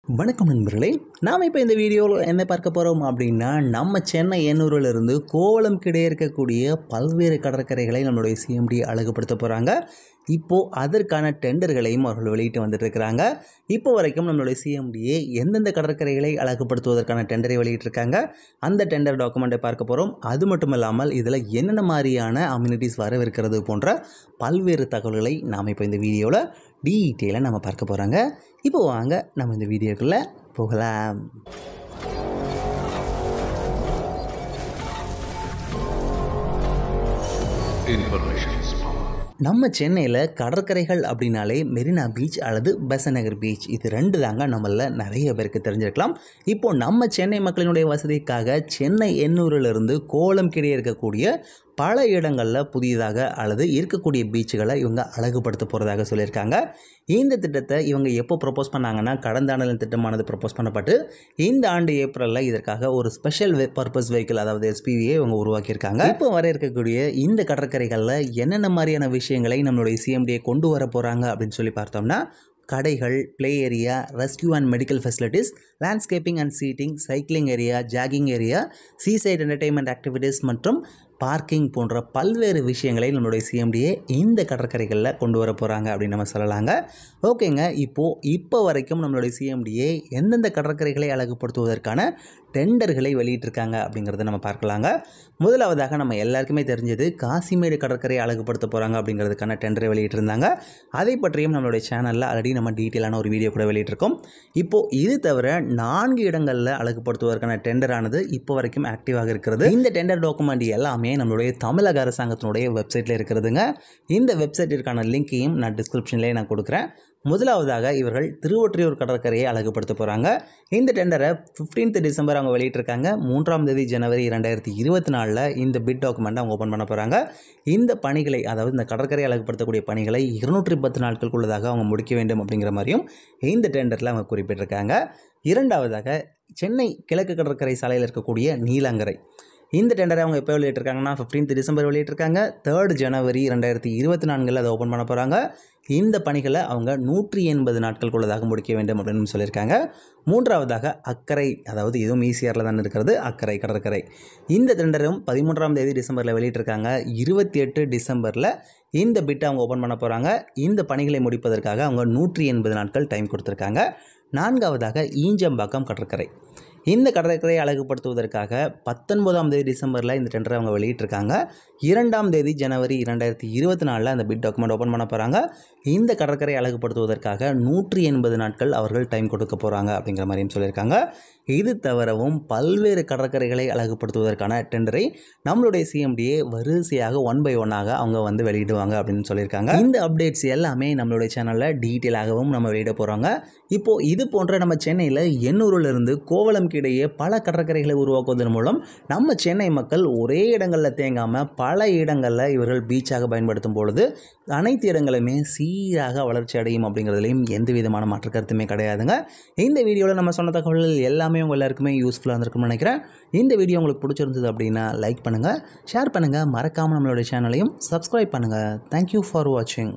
வணக்கம் நண்பர்களே, நாம் இப்போ இந்த வீடியோவில் என்ன பார்க்க போகிறோம் அப்படின்னா, நம்ம சென்னை எண்ணூரிலிருந்து கோவளம் கிடையே இருக்கக்கூடிய பல்வேறு கடற்கரைகளை நம்மளுடைய சிஎம்டி அழகுபடுத்த போகிறாங்க. இப்போது அதற்கான டெண்டர்களையும் அவர்கள் வெளியிட்டு வந்துட்டுருக்கிறாங்க. இப்போ வரைக்கும் நம்மளுடைய சிஎம்டிஏ எந்தெந்த கடற்கரைகளை அழகுபடுத்துவதற்கான டெண்டரை வெளியிட்டிருக்காங்க, அந்த டெண்டர் டாக்குமெண்ட்டை பார்க்க போகிறோம். அது மட்டும் இல்லாமல் இதில் என்னென்ன மாதிரியான அம்யூனிட்டிஸ் வரவிருக்கிறது போன்ற பல்வேறு தகவல்களை நாம் இப்போ இந்த வீடியோவில் டீட்டெயிலாக நம்ம பார்க்க போகிறாங்க. இப்போ வாங்க நம்ம இந்த வீடியோக்குள்ளே போகலாம். நம்ம சென்னையில் கடற்கரைகள் அப்படின்னாலே மெரினா பீச் அல்லது பெசன்ட் நகர் பீச், இது ரெண்டு தாங்க நம்மள நிறைய பேருக்கு தெரிஞ்சிருக்கலாம். இப்போது நம்ம சென்னை மக்களினுடைய வசதிக்காக சென்னை எண்ணூரிலிருந்து கோவளம் கிடையே இருக்கக்கூடிய பல இடங்களில் புதியதாக அல்லது இருக்கக்கூடிய பீச்சுகளை இவங்க அழகுபடுத்த போகிறதாக சொல்லியிருக்காங்க. இந்த திட்டத்தை இவங்க எப்போ ப்ரப்போஸ் பண்ணாங்கன்னா, கடந்த ஆண்டில் திட்டமானது ப்ரப்போஸ் பண்ணப்பட்டு இந்த ஆண்டு ஏப்ரலில் இதற்காக ஒரு ஸ்பெஷல் பர்பஸ் வெஹிக்கிள் அதாவது எஸ்பிவியை இவங்க உருவாக்கியிருக்காங்க. இப்போ வர இருக்கக்கூடிய இந்த கடற்கரைகளில் என்னென்ன மாதிரியான விஷயங்களை நம்மளுடைய சிஎம்டியை கொண்டு வர போகிறாங்க அப்படின்னு சொல்லி பார்த்தோம்னா, கடைகள், play area, rescue and medical facilities, landscaping and seating, cycling area, jogging area, seaside entertainment activities மற்றும் பார்க்கிங் போன்ற பல்வேறு விஷயங்களை நம்மளுடைய சிஎம்டிஏ இந்த கடற்கரைகளில் கொண்டு வர போகிறாங்க அப்படின்னு நம்ம சொல்லலாங்க. ஓகேங்க, இப்போ வரைக்கும் நம்மளுடைய சிஎம்டிஏ எந்தெந்த கடற்கரைகளை அழகுபடுத்துவதற்கான டெண்டர்களை வெளியிட்டிருக்காங்க அப்படிங்கிறத நம்ம பார்க்கலாங்க. முதலாவதாக நம்ம எல்லாருக்குமே தெரிஞ்சது காசிமேடு கடற்கரை அழகுபடுத்த போகிறாங்க அப்படிங்கிறதுக்கான டெண்டரை வெளியிட்டிருந்தாங்க. அதை பற்றியும் நம்மளுடைய சேனலில் ஆல்ரெடி நம்ம டீட்டெயிலான ஒரு வீடியோ கூட வெளியிட்டிருக்கோம். இப்போது இது தவிர 4 இடங்களில் அழகுபடுத்துவதற்கான டெண்டரானது இப்போ வரைக்கும் ஆக்டிவாக இருக்கிறது. இந்த டெண்டர் டாக்குமெண்ட் எல்லாமே நம்மளுடைய தமிழக அரசாங்கத்தினுடைய வெப்சைட்டில் இருக்கிறதுங்க. இந்த வெப்சைட்டிற்கான லிங்கையும் நான் டிஸ்கிரிப்ஷன்லேயே நான் கொடுக்குறேன். முதலாவதாக இவர்கள் திருவொற்றியூர் கடற்கரையை அழகுபடுத்த போகிறாங்க. இந்த டெண்டரை 15 டிசம்பர் அவங்க வெளியிட்டிருக்காங்க. 3ஆம் தேதி ஜனவரி 2024 இந்த பிட் டாக்குமெண்ட் அவங்க ஓப்பன் பண்ண போகிறாங்க. இந்த பணிகளை, அதாவது இந்த கடற்கரை அழகுபடுத்தக்கூடிய பணிகளை 210 நாட்களுக்குள்ளதாக அவங்க முடிக்க வேண்டும் அப்படிங்கிற மாதிரியும் இந்த டெண்டரில் அவங்க குறிப்பிட்டிருக்காங்க. இரண்டாவதாக சென்னை கிழக்கு கடற்கரை சாலையில் இருக்கக்கூடிய நீலாங்கரை, இந்த டெண்டரை அவங்க எப்போ வெளியிட்டிருக்காங்கன்னா 15 டிசம்பர் வெளியிட்டிருக்காங்க. 3 ஜனவரி 2024 அதை ஓப்பன் பண்ண போகிறாங்க. இந்த பணிகளை அவங்க 180 நாட்களுக்குள்ளதாக முடிக்க வேண்டும் அப்படின்னு சொல்லியிருக்காங்க. மூன்றாவதாக அக்கரை, அதாவது இதுவும் ஈசிஆரில் தான் இருக்கிறது, அக்கரை கடற்கரை. இந்த டெண்டரும் 13ஆம் தேதி டிசம்பரில் வெளியிட்டிருக்காங்க. 28 டிசம்பரில் இந்த பிட்டை அவங்க ஓப்பன் பண்ண போகிறாங்க. இந்த பணிகளை முடிப்பதற்காக அவங்க 180 நாட்கள் டைம் கொடுத்துருக்காங்க. நான்காவதாக ஈஞ்சம்பாக்கம் கடற்கரை, இந்த கடற்கரையை அழகுபடுத்துவதற்காக 19ஆம் தேதி டிசம்பரில் இந்த டெண்டரை அவங்க வெளியிட்டிருக்காங்க. 2ஆம் தேதி ஜனவரி 2024 அந்த பிட் டாக்குமெண்ட் ஓப்பன் பண்ண போகிறாங்க. இந்த கடற்கரை அழகுபடுத்துவதற்காக 180 நாட்கள் அவர்கள் டைம் கொடுக்க போகிறாங்க அப்படிங்கிற மாதிரியும் சொல்லியிருக்காங்க. இது தவிரவும் பல்வேறு கடற்கரைகளை அழகுபடுத்துவதற்கான டெண்டரை நம்மளுடைய சிஎம்டிஏ வரிசையாக 1 by 1 அவங்க வந்து வெளியிடுவாங்க அப்படின்னு சொல்லியிருக்காங்க. இந்த அப்டேட்ஸ் எல்லாமே நம்மளுடைய சேனலில் டீட்டெயிலாகவும் நம்ம வெளியிட போகிறாங்க. இப்போது இது போன்ற நம்ம சென்னையில் எண்ணூரிலிருந்து கோவளம் கிடையே பல கடற்கரைகளை உருவாக்குவதன் மூலம் நம்ம சென்னை மக்கள் ஒரே இடங்களில் தேங்காமல் பல இடங்களில் இவர்கள் பீச்சாக பயன்படுத்தும் பொழுது அனைத்து இடங்களுமே சீராக வளர்ச்சி அடையும் அப்படிங்கிறதுலையும் எந்த விதமான மாற்று கருத்துமே கிடையாதுங்க. இந்த வீடியோவில் நம்ம சொன்ன தகவல்கள் எல்லாமே உங்கள் எல்லாருக்குமே யூஸ்ஃபுல்லாக இருந்திருக்கும்னு நினைக்கிறேன். இந்த வீடியோ உங்களுக்கு பிடிச்சிருந்தது அப்படின்னா லைக் பண்ணுங்கள், ஷேர் பண்ணுங்கள், மறக்காமல் நம்மளுடைய சேனலையும் சப்ஸ்கிரைப் பண்ணுங்கள். தேங்க்யூ ஃபார் வாட்சிங்.